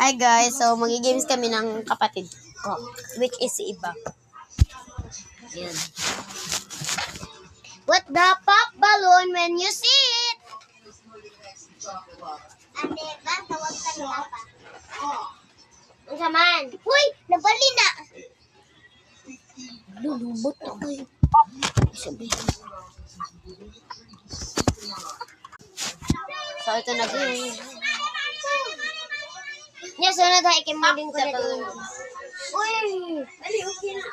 Hi guys, so magigames kami ng kapatid ko, which is si Iba. Yan. What the pop balloon when you see it? Ate, ba? Tawag ka nila pa. Ang saman. Uy! Nabali na! Lulubot ako eh. So ito na guys. Nya, sunod ha, ikimuling ko na doon. Uy! Ali, okay na.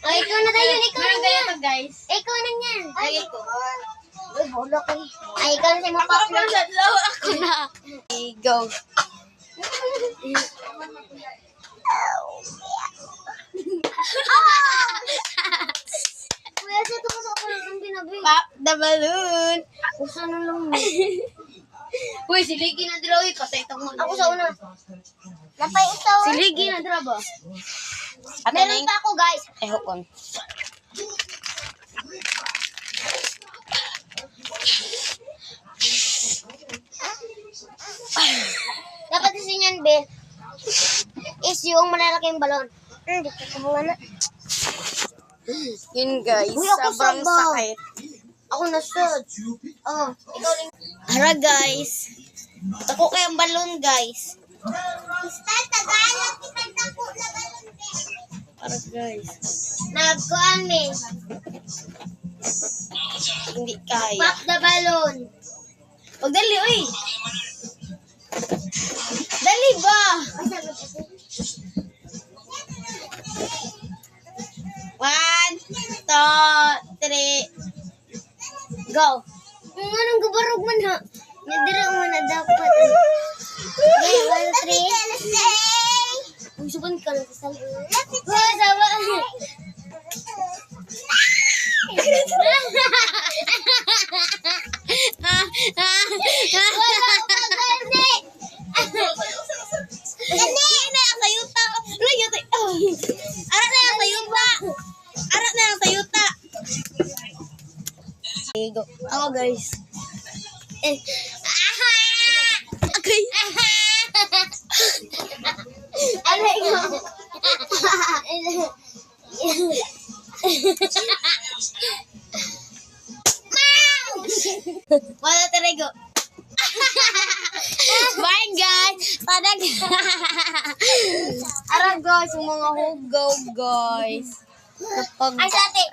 Ay, ikaw na tayo, ikaw na niya. Ganito guys. Ikaw na niya. Ay, ko. Uy, bolok eh. Ay, ikaw na tayo mapap na. Ako na. Okay, go. Kuya, sa ito ko sa ako ng binabi. Pop the balloon. Gusto na lang. Uy, si Liggy na draw eh. Kasi itong Ako sa una. Napay ito. Si Liggy na draw ba? Meron pa ako, guys. Eh, hukon. Dapat kasi niyan, Be, is yung malalaking balon. Hindi ko kumuha na. Yun guys, Uy, ako sobrang sabaw. sakit. Ako nasod. Oh, ikaw rin. Hara guys. Tako kayong balon guys. Start, Tagalog. Kitang tapo na balon, Be. Hara guys. Nagkuhan, Be. Hindi kaya. Pop the balloon. Huwag dali, uy. Dali ba? One, two, three. Go. Anong gabarog man ha? Nadira mo na dapat. Okay, 1, 3. Ang suban ka lang sa salon. Hoy, sawa. Wala ka gani. Gani na ang sayuta. Layuta. Arat na ang sayuta. Arat na ang sayuta. Okay, go. Ako guys. Okay. Ano ikaw? Wala talaga. Bye guys. Tadag. Ara guys, yung mga hugaw guys. Ay, sa ate.